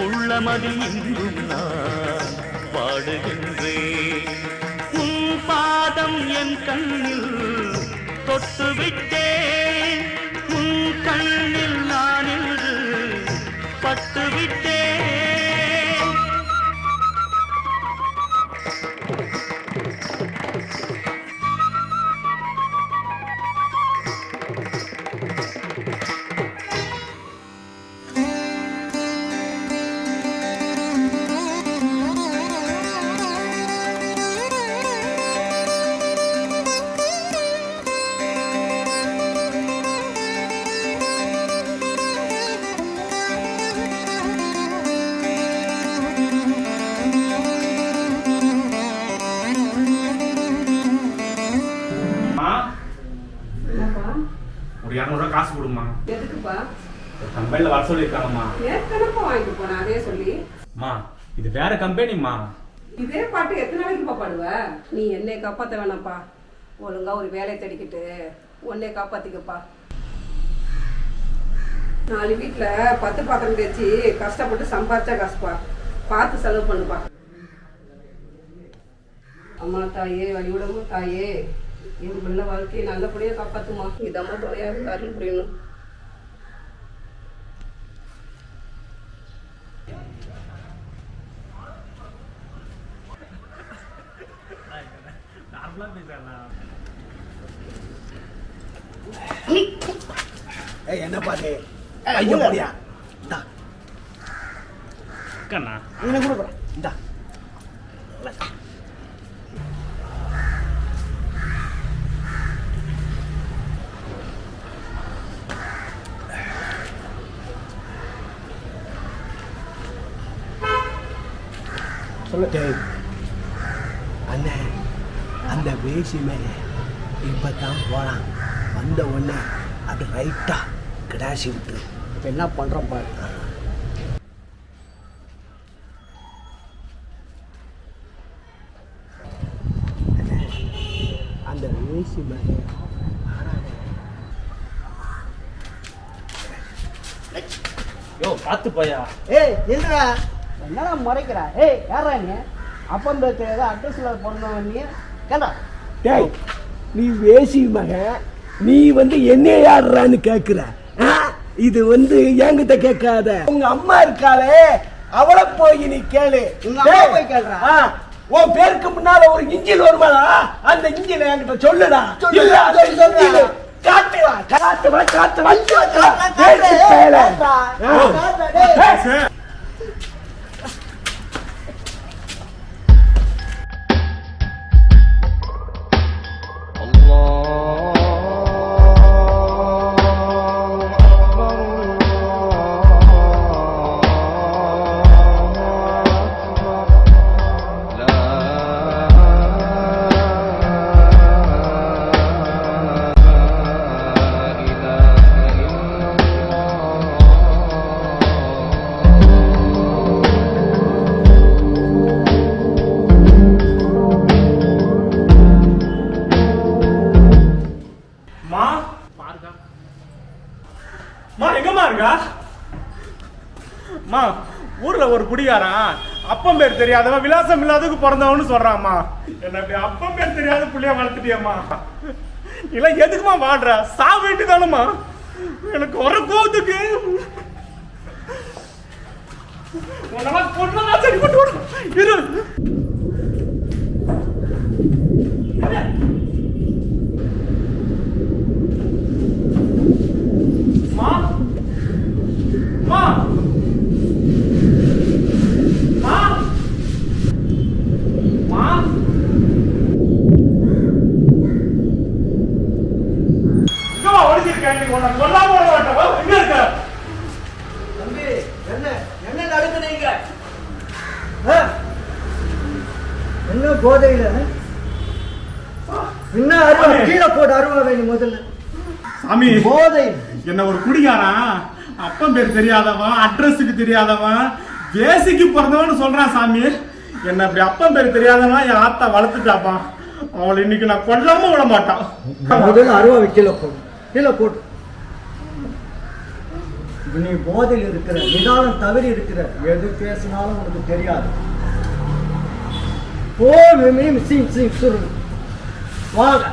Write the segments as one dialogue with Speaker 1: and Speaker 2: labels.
Speaker 1: உள்ளமதில் இன்றும் நான் பாடுகின்றேன். உன் பாதம் என் கண்ணில் தொட்டுவிட்டேன். உன் கண்ணில் நான் இன்று பட்டுவிட்டேன். காசு கொடுமா. எதுக்குப்பா? கம்பெனில வர சொல்லிருக்காங்கம்மா. ஏற்கனவே வாங்கிட்டு போனா அதே சொல்லி. அம்மா இது வேற கம்பெனிம்மா. இதே பாட்டு எத்தனை நாளைக்கு பாடுவ? நீ என்னை காப்பாத்த வேணாம்ப்பா. ஒழுங்கா ஒரு வேலையை தேடிக்கிட்டு உன்னை காப்பாத்திக்கப்பா. 4 வீட்டுல 10 பாத்திரம் தேய்ச்சி கஷ்டப்பட்டு சம்பாதிச்சா காசுப்பா. பார்த்து செலவு பண்ணுப்பா. அம்மா தாயே வழிவிடமா தாயே, என் பிள்ளை வாழ்க்கையை நல்லபடியா காப்பாத்துமா. இதம்மா துணையாக அருள் புரியணும்.
Speaker 2: என்ன பாரு ஐயா போடியா இந்தா
Speaker 3: கண்ணா
Speaker 2: என்ன கூட இந்தா அண்ணன் அந்த வேசி மேலே இப்பதான் போறான். வந்த உடனே அப்படி ரைட்டா கிடாசி விட்டு இப்போ என்ன பண்றோம் பாரு. அந்த வேசி மேலே
Speaker 3: யோ பார்த்து போயா.
Speaker 2: ஏய் என்னடா என்னடா மறைக்கிறா? ஏய் யாரா நீ? அப்பம் பேர் ஏதோ அட்ரஸ்ல பிறந்தவன் நீ கேட்டா? டேய் நீ வேசி மகன், நீ என்ன யாருறான்னு கேட்குற? இது என்கிட்ட கேட்காத. உங்க அம்மா இருக்காளே அவளை போய் நீ கேளு. போய் கேள்றா. உன் பேருக்கு முன்னால ஒரு இன்ஜின் வருமாடா, அந்த இன்ஜின் என்கிட்ட சொல்லுடா. காட்டுவா காட்டுவா காட்டுவா.
Speaker 3: ஊர்ல ஒரு குடிகாரன் அப்பம் பேர் தெரியாதவன் விலாசம் இல்லாததுக்கு பிறந்தவன்னு சொல்றாம்மா. என்ன அப்பம் பேர் தெரியாத புள்ளைய வளர்த்துட்டியம்மா. இல்ல எதுக்குமா வாழ்ற? சா வேண்டிதானுமா? எனக்கு வர கோவத்துக்கு பொண்ணா சரி போட்டு இரு. மா மா மா மா இங்க ஓடிச்சிருக்கேன். நீ உன்னை கொல்லாம விட மாட்டேன். எங்க இருக்க?
Speaker 2: தம்பி என்ன என்ன நடக்குறீங்க? என்ன போதையில என்ன அருவா கீழே போட்டு அருவா வேணும் முதல்ல.
Speaker 3: சாமி
Speaker 2: போதை
Speaker 3: என்ன ஒரு குடிகாரன், அப்பன் பேர் தெரியாதவன், அட்ரஸுக்கு தெரியாதவன், பேசிக்கு பிறந்தவன்னு சொல்றான் சாமி. என்ன அப்படி அப்பன் பேர் தெரியாதவன் என் ஆத்தா வளர்த்துட்டாப்பா. அவளை இன்னைக்கு நான் கொல்லாம விட மாட்டான்.
Speaker 2: முதல்ல அருவா கீழே போடு, கீழே போட்டு. நீ போதையில் இருக்கிற, நிதானம் தவறி இருக்கிற, எது பேசினாலும் உனக்கு தெரியாது. போ சொல்லு வாங்க.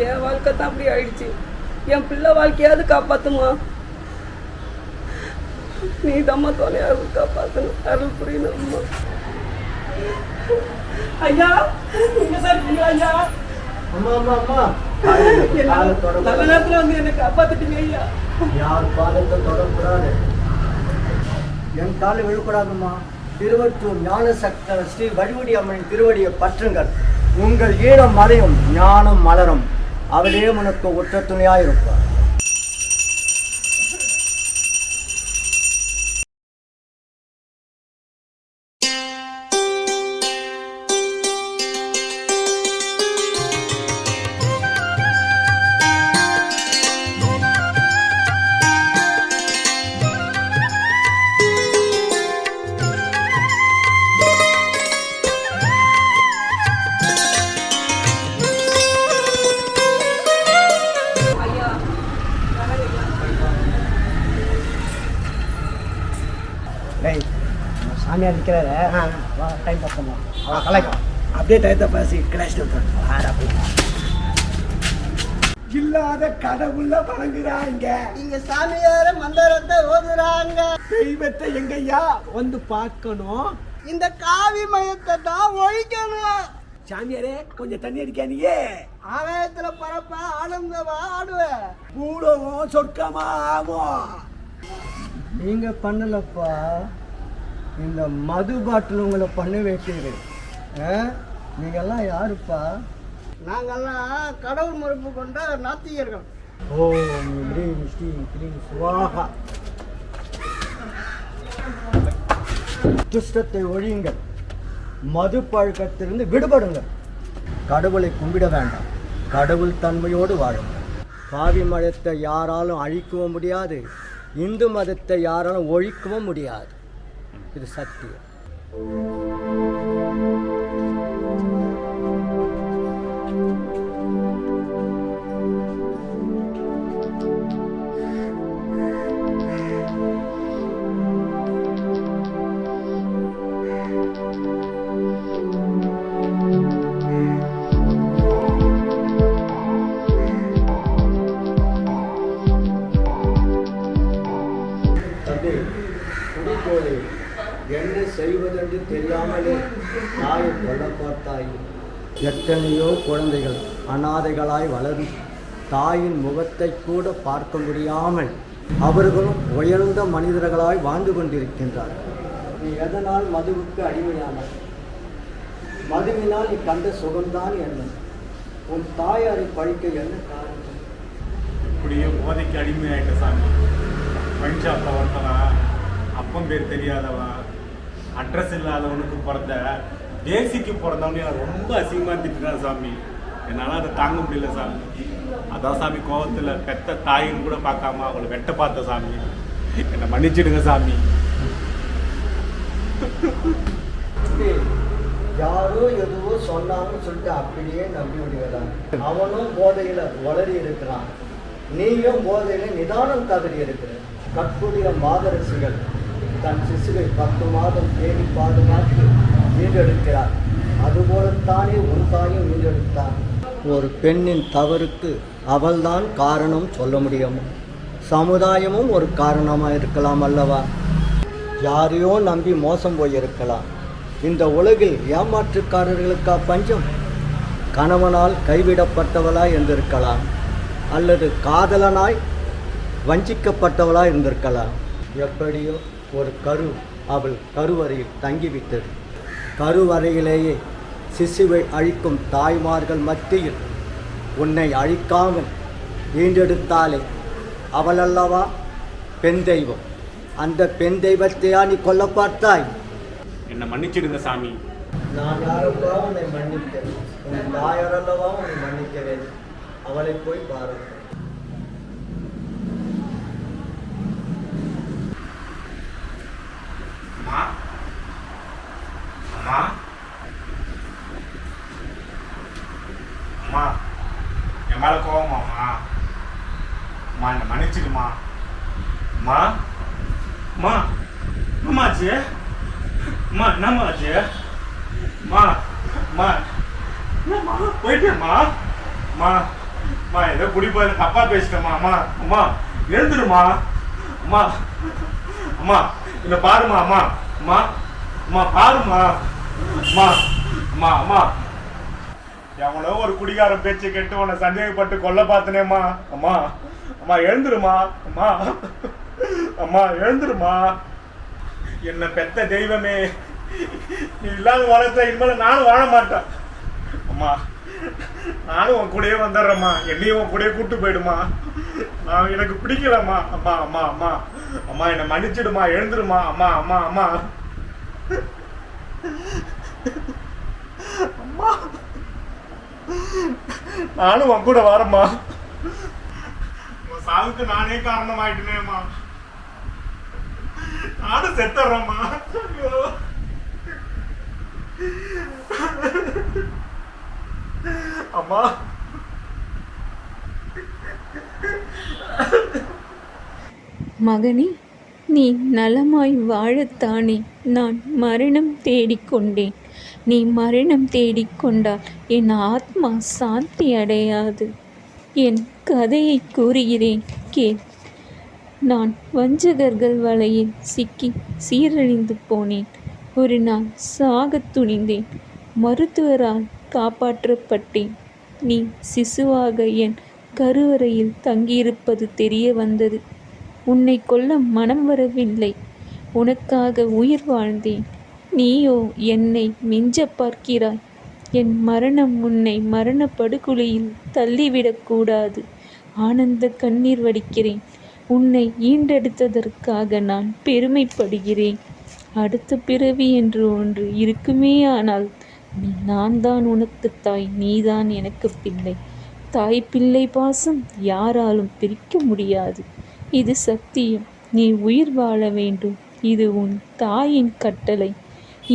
Speaker 4: என் வாழ்க்கை தான் அப்படி ஆயிடுச்சு. என் பிள்ளை வாழ்க்கையாவது காப்பாத்துமா. நீ தம்மா தோலையாவது காப்பாத்தணும். அருள் புரியணும்மா. ஐயா நீங்க சார் ஐயா.
Speaker 2: அம்மா அம்மா அம்மா
Speaker 4: நல்ல நேரத்துல வந்து என்னை காப்பாத்திட்டீங்க ஐயா.
Speaker 2: யார் பாதத்தை தொடக்கூடாது, என் காலை விழக்கூடாதும்மா. திருவற்றூர் ஞான சக்த ஸ்ரீ வடிவடி அம்மனின் திருவடியை பற்றுங்கள். உங்கள் ஈரம் மறையும், ஞானம் மலரும். அவளே உனக்கு உற்ற துணையாயிருப்பார். சாமியார் இருக்கிறாரு, டைம் பாஸ் பண்ணலாம். கலைக்கும் அப்படியே டயத்தை பேசி கிளாஸ்ல இல்லாத கடவுள வணங்குறாங்க. இங்க சாமியார மந்திரத்தை ஓதுறாங்க. தெய்வத்தை எங்கய்யா வந்து பார்க்கணும். இந்த காவி மயத்தை தான் ஒழிக்கணும். சாமியாரே கொஞ்சம் தண்ணி அடிக்கானியே. ஆலயத்துல பரப்ப ஆனந்தமா ஆடுவேன். கூடவும் சொர்க்கமா ஆகும். நீங்க பண்ணலப்பா, இந்த மது பாட்டில் உங்களை பண்ண வைக்கிறீர்கள். நீங்கெல்லாம் யாருப்பா? நாங்கெல்லாம் கடவுள் மறுப்பு கொண்ட நாத்திகர்கள். ஓம் ஹ்ரீம் ஸ்ரீம் க்ரீம் சுவாஹா. துஷ்டத்தை ஒழியுங்கள், மது பழக்கத்திலிருந்து விடுபடுங்கள். கடவுளை கும்பிட வேண்டாம், கடவுள் தன்மையோடு வாழுங்கள். காவி மதத்தை யாராலும் அழிக்கவும் முடியாது, இந்து மதத்தை யாராலும் ஒழிக்கவும் முடியாது. இது சத்தியம். என்ன செய்வதென்று தெரியாமலே தாயை கொல்ல பார்த்தாய். எத்தனையோ குழந்தைகள் அனாதைகளாய் வளரும். தாயின் முகத்தை கூட பார்க்க முடியாமல் அவர்களும் உயர்ந்த மனிதர்களாய் வாழ்ந்து கொண்டிருக்கின்றார்கள். நீ எதனால் மதுவுக்கு அடிமையானாய்? மதுவினால் நீ கண்ட சுகம்தான் என்ன? உன் தாயாரை பழிக்க என்ன காரணம்?
Speaker 3: இப்படியே போதைக்கு அடிமையாயிட்ட சாமி. பஞ்சாப்ல ஒருத்தவன், அப்பன் பேர் தெரியாதவன், அட்ரஸ் இல்லாதவனுக்கு பிறந்த தேசிக்கு பிறந்தவனே நான் ரொம்ப அசிங்கமாக திட்டுறேன் சாமி. என்னால் அதை தாங்க முடியல சாமி. அதான் சாமி கோவத்தில் பெத்த தாயின்னு கூட பார்க்காம அவளை வெட்ட பார்த்த சாமி. என்னை மன்னிச்சிடுங்க சாமி.
Speaker 2: யாரோ எதுவோ சொன்னாங்கன்னு சொல்லிட்டு அப்படியே நம்பி விடுகிறான். அவனும் போதையில வளரி இருக்கிறான், நீயும் போதையில நிதானம் தவறி இருக்கிற. கற்புடைய மாதரசிகள் தன் சிசுவை 10 மாதம் தேடி பாதுகாத்து மீண்டெடுக்கிறார். அதுபோலத்தானே உன் தாயும் மீண்டெடுத்தான். ஒரு பெண்ணின் தவறுக்கு அவள்தான் காரணம் சொல்ல முடியும். சமுதாயமும் ஒரு காரணமாக இருக்கலாம் அல்லவா? யாரையோ நம்பி மோசம் போயிருக்கலாம். இந்த உலகில் ஏமாற்றுக்காரர்களுக்கா பஞ்சம்? கணவனால் கைவிடப்பட்டவளாய் இருந்திருக்கலாம், அல்லது காதலனாய் வஞ்சிக்கப்பட்டவளாய் இருந்திருக்கலாம். எப்படியோ ஒரு கரு அவள் கருவறையில் தங்கிவிட்டது. கருவறையிலேயே சிசுவை அழிக்கும் தாய்மார்கள் மத்தியில் உன்னை அழிக்காமல் வீண்டெடுத்தாலே அவளல்லவா பெண் தெய்வம். அந்த பெண் தெய்வத்தையா நீ கொல்ல பார்த்தாய்?
Speaker 3: என்னை மன்னிச்சிடுங்க சாமி.
Speaker 2: நான் யாரல்லவா உன்னை மன்னிக்கிறேன், உன் தாயாரல்லவா உன்னை மன்னிக்கிறேன். அவளை போய் பாருங்கள்.
Speaker 3: அம்மா, அம்மா, அம்மா, என் மேல கோவமாம்மா? அம்மா, என்னை மன்னிச்சிடுமா? அம்மா, அம்மா, என்னம்மாச்சு? அம்மா, என்னம்மாச்சு? அம்மா, அம்மா, என்னம்மா போயிட்டேம்மா? அம்மா, அம்மா, ஏதோ குடிப்போது தப்பா பேசிட்டேம்மா. அம்மா, அம்மா, எழுந்துடுமா? அம்மா, அம்மா, என்ன பாருமா? அம்மா, அம்மா, அம்மா, பாருமா? அம்மா, அம்மா, அம்மா, எவனோ ஒரு குடிகாரன் பேச்சு கேட்டு உன்னை சந்தேகப்பட்டு கொல்ல பார்த்தனேம்மா. அம்மா, அம்மா, எழுந்துருமா? அம்மா, அம்மா, எழுந்துருமா? என்ன பெத்த தெய்வமே, நீ இல்லாத வளர்த்த இனிமேல் நானும் வாழ மாட்டேன். அம்மா, நானும் உன் கூடயே வந்துடுறேம்மா. என்னையும் உன் கூடயே கூட்டு போயிடுமா. நான் எனக்கு பிடிக்கலம்மா. அம்மா, அம்மா, அம்மா, அம்மா, என்னை மன்னிச்சிடுமா. எழுந்துருமா? அம்மா, அம்மா, அம்மா, அம்மா, நானும் உன் கூட வரேம்மா. உன் சாவுக்கு நானே காரணம் ஆயிட்டேனேம்மா. நானும் செத்துறேம்மா. ஐயோ, அம்மா,
Speaker 5: மகனே, நீ நலமாய் வாழத்தானே நான் மரணம் தேடிக்கொண்டேன். நீ மரணம் தேடிக்கொண்டால் என் ஆத்மா சாந்தி அடையாது. என் கதையை கூறுகிறேன் கேள். நான் வஞ்சகர்கள் வலையில் சிக்கி சீரழிந்து போனேன். ஒரு நாள் சாகத் துணிந்தேன். மருத்துவரால் காப்பாற்றப்பட்டேன். நீ சிசுவாக என் கருவறையில் தங்கியிருப்பது தெரிய வந்தது. உன்னை கொல்ல மனம் வரவில்லை. உனக்காக உயிர் வாழ்ந்தேன். நீயோ என்னை மிஞ்ச பார்க்கிறாய். என் மரணம் உன்னை மரணப்படுகொலையில் தள்ளிவிடக்கூடாது. ஆனந்த கண்ணீர் வடிக்கிறேன். உன்னை ஈண்டெடுத்ததற்காக நான் பெருமைப்படுகிறேன். அடுத்த பிறவி என்று ஒன்று இருக்குமே, ஆனால் நான் தான் உனக்கு தாய், நீதான் எனக்கு பிள்ளை. தாய் பிள்ளை பாசம் யாராலும் பிரிக்க முடியாது. இது சத்தியம். நீ உயிர் வாழ வேண்டும். இது உன் தாயின் கட்டளை.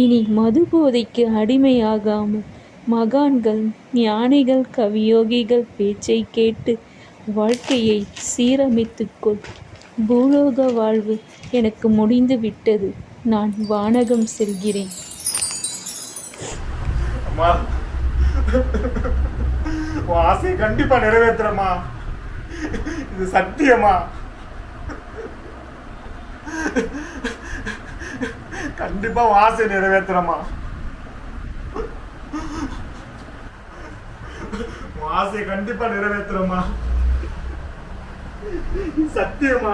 Speaker 5: இனி மது போதைக்கு அடிமையாகாமல் மகான்கள், ஞானிகள், கவியோகிகள் பேச்சை கேட்டு வாழ்க்கையை சீரமைத்துக்கொள். பூலோக வாழ்வு எனக்கு முடிந்து விட்டது. நான் வானகம் செல்கிறேன்.
Speaker 3: அம்மா, உன் ஆசையை கண்டிப்பா நிறைவேற்றுறமா. இது சத்தியமா. கண்டிப்பா உன் ஆசையை நிறைவேற்றுறமா. உன் ஆசையை கண்டிப்பா நிறைவேற்றுறமா. சத்தியமா.